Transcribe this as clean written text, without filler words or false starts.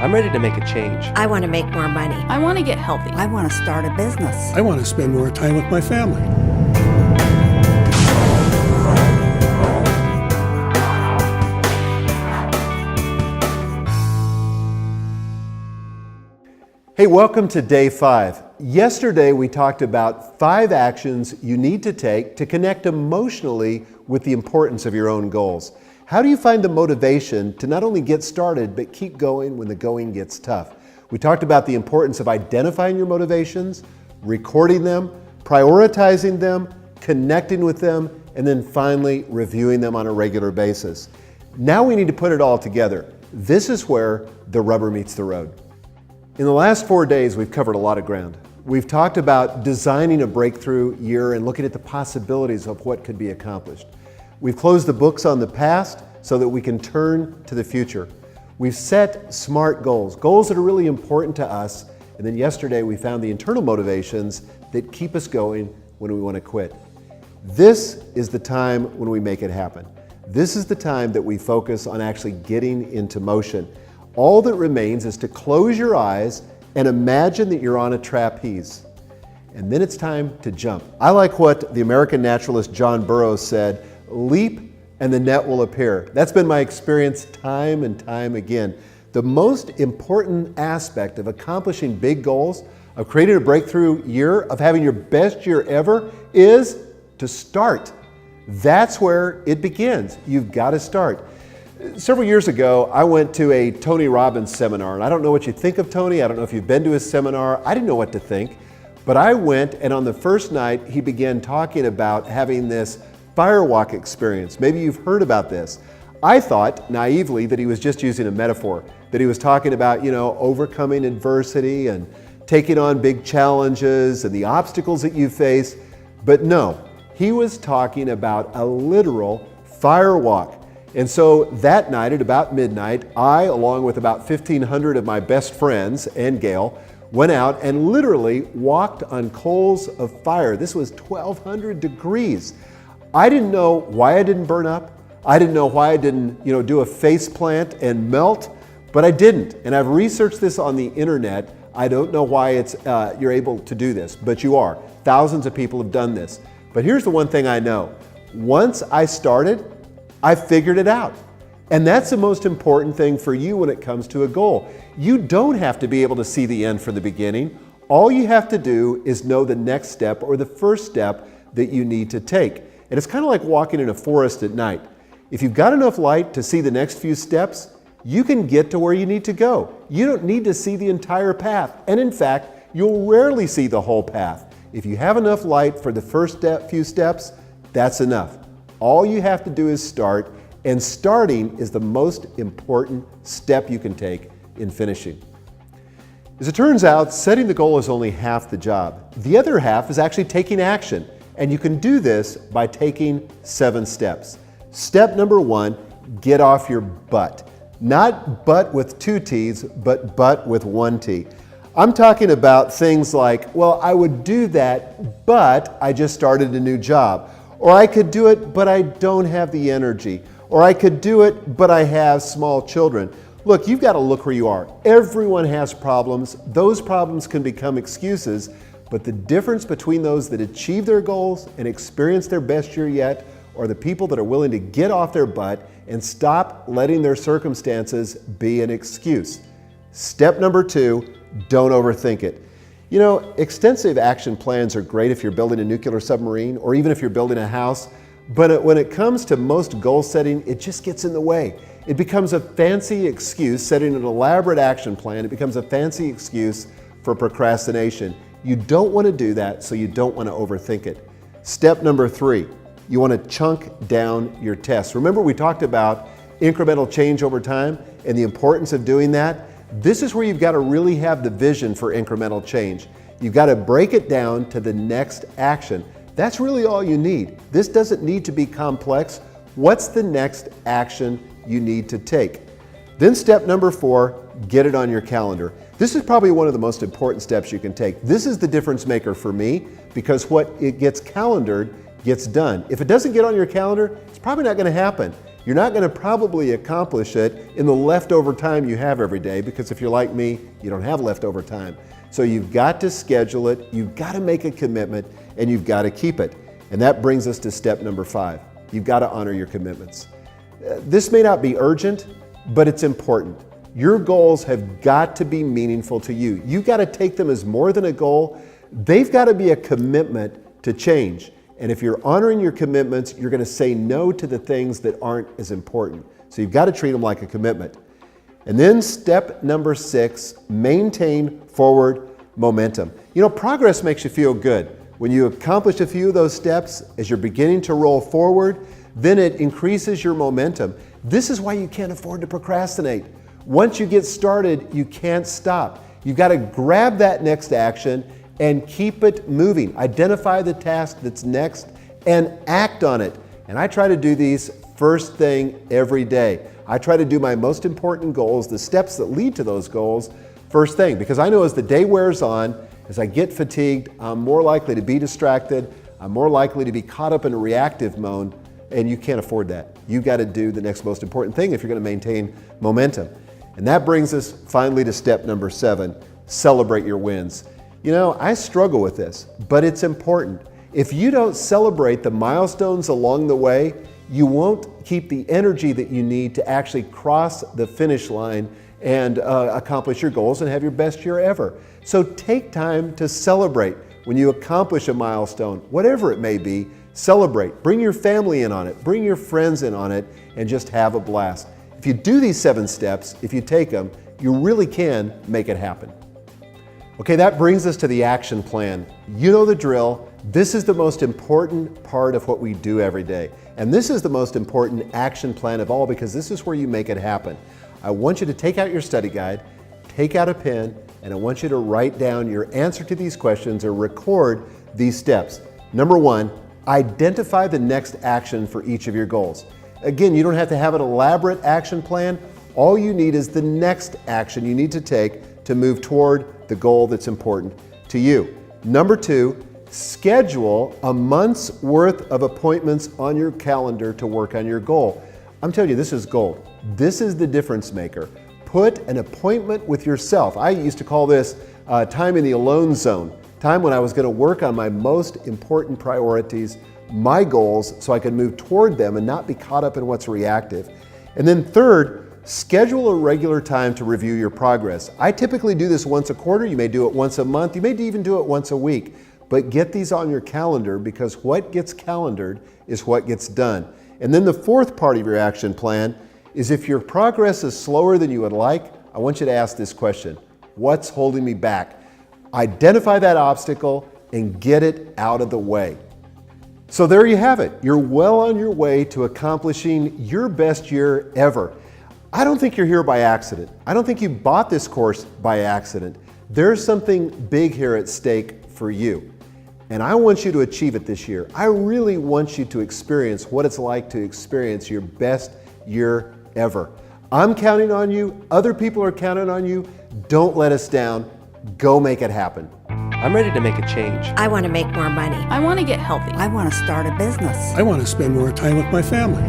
I'm ready to make a change. I want to make more money. I want to get healthy. I want to start a business. I want to spend more time with my family. Hey, welcome to day 5. Yesterday we talked about 5 actions you need to take to connect emotionally with the importance of your own goals. How do you find the motivation to not only get started, but keep going when the going gets tough? We talked about the importance of identifying your motivations, recording them, prioritizing them, connecting with them, and then finally reviewing them on a regular basis. Now we need to put it all together. This is where the rubber meets the road. In the last 4 days, we've covered a lot of ground. We've talked about designing a breakthrough year and looking at the possibilities of what could be accomplished. We've closed the books on the past so that we can turn to the future. We've set SMART goals, goals that are really important to us. And then yesterday we found the internal motivations that keep us going when we want to quit. This is the time when we make it happen. This is the time that we focus on actually getting into motion. All that remains is to close your eyes and imagine that you're on a trapeze. And then it's time to jump. I like what the American naturalist John Burroughs said, leap and the net will appear. That's been my experience time and time again. The most important aspect of accomplishing big goals, of creating a breakthrough year, of having your best year ever, is to start. That's where it begins. You've got to start. Several years ago, I went to a Tony Robbins seminar, and I don't know what you think of Tony. I don't know if you've been to his seminar. I didn't know what to think, but I went, and on the first night, he began talking about having this firewalk experience. Maybe you've heard about this. I thought naively that he was just using a metaphor, that he was talking about, overcoming adversity and taking on big challenges and the obstacles that you face. But no, he was talking about a literal firewalk. And so that night at about midnight, I, along with about 1,500 of my best friends and Gail, went out and literally walked on coals of fire. This was 1,200 degrees. I didn't know why I didn't burn up. I didn't know why I didn't, do a face plant and melt, but I didn't. And I've researched this on the internet. I don't know why you're able to do this, but you are. Thousands of people have done this. But here's the one thing I know. Once I started, I figured it out. And that's the most important thing for you when it comes to a goal. You don't have to be able to see the end from the beginning. All you have to do is know the next step or the first step that you need to take. And it's kind of like walking in a forest at night. If you've got enough light to see the next few steps, you can get to where you need to go. You don't need to see the entire path. And in fact, you'll rarely see the whole path. If you have enough light for the first few steps, that's enough. All you have to do is start, and starting is the most important step you can take in finishing. As it turns out, setting the goal is only half the job. The other half is actually taking action, and you can do this by taking 7 steps. Step number 1, get off your butt. Not butt with 2 T's, but butt with 1 T. I'm talking about things like, well, I would do that, but I just started a new job. Or I could do it, but I don't have the energy. Or I could do it, but I have small children. Look, you've got to look where you are. Everyone has problems. Those problems can become excuses, but the difference between those that achieve their goals and experience their best year yet are the people that are willing to get off their butt and stop letting their circumstances be an excuse. Step number 2, don't overthink it. Extensive action plans are great if you're building a nuclear submarine or even if you're building a house, but when it comes to most goal setting, it just gets in the way. It becomes a fancy excuse, setting an elaborate action plan. It becomes a fancy excuse for procrastination. You don't want to do that, so you don't want to overthink it. Step number 3, you want to chunk down your tests. Remember we talked about incremental change over time and the importance of doing that? This is where you've got to really have the vision for incremental change. You've got to break it down to the next action. That's really all you need. This doesn't need to be complex. What's the next action you need to take? Then step number 4, get it on your calendar. This is probably one of the most important steps you can take. This is the difference maker for me because what it gets calendared gets done. If it doesn't get on your calendar, it's probably not going to happen. you're not going to probably accomplish it in the leftover time you have every day, because if you're like me, you don't have leftover time. So you've got to schedule it, you've got to make a commitment, and you've got to keep it. And that brings us to step number 5. You've got to honor your commitments. This may not be urgent, but it's important. Your goals have got to be meaningful to you. You've got to take them as more than a goal. They've got to be a commitment to change. And if you're honoring your commitments, you're going to say no to the things that aren't as important. So you've got to treat them like a commitment. And then step number 6, maintain forward momentum. You know, progress makes you feel good. When you accomplish a few of those steps, as you're beginning to roll forward, then it increases your momentum. This is why you can't afford to procrastinate. Once you get started, you can't stop. You've got to grab that next action and keep it moving. Identify the task that's next and act on it. And I try to do these first thing every day. I try to do my most important goals, the steps that lead to those goals, first thing, because I know as the day wears on, as I get fatigued, I'm more likely to be distracted, I'm more likely to be caught up in a reactive mode, and you can't afford that. You've got to do the next most important thing if you're going to maintain momentum. And that brings us finally to step number 7, celebrate your wins. You know, I struggle with this, but it's important. If you don't celebrate the milestones along the way, you won't keep the energy that you need to actually cross the finish line and accomplish your goals and have your best year ever. So take time to celebrate when you accomplish a milestone, whatever it may be. Celebrate. Bring your family in on it. Bring your friends in on it, and just have a blast. If you do these 7 steps, if you take them, you really can make it happen. Okay, that brings us to the action plan. You know the drill. This is the most important part of what we do every day. And this is the most important action plan of all, because this is where you make it happen. I want you to take out your study guide, take out a pen, and I want you to write down your answer to these questions or record these steps. Number 1, identify the next action for each of your goals. Again, you don't have to have an elaborate action plan. All you need is the next action you need to take to move toward the goal that's important to you. Number 2, schedule a month's worth of appointments on your calendar to work on your goal. I'm telling you, this is gold. This is the difference maker. Put an appointment with yourself. I used to call this time in the alone zone, time when I was going to work on my most important priorities, my goals, so I could move toward them and not be caught up in what's reactive. And then third, schedule a regular time to review your progress. I typically do this once a quarter. You may do it once a month. You may even do it once a week. But get these on your calendar, because what gets calendared is what gets done. And then the fourth part of your action plan is, if your progress is slower than you would like, I want you to ask this question: what's holding me back? Identify that obstacle and get it out of the way. So there you have it. You're well on your way to accomplishing your best year ever. I don't think you're here by accident. I don't think you bought this course by accident. There's something big here at stake for you. And I want you to achieve it this year. I really want you to experience what it's like to experience your best year ever. I'm counting on you. Other people are counting on you. Don't let us down. Go make it happen. I'm ready to make a change. I want to make more money. I want to get healthy. I want to start a business. I want to spend more time with my family.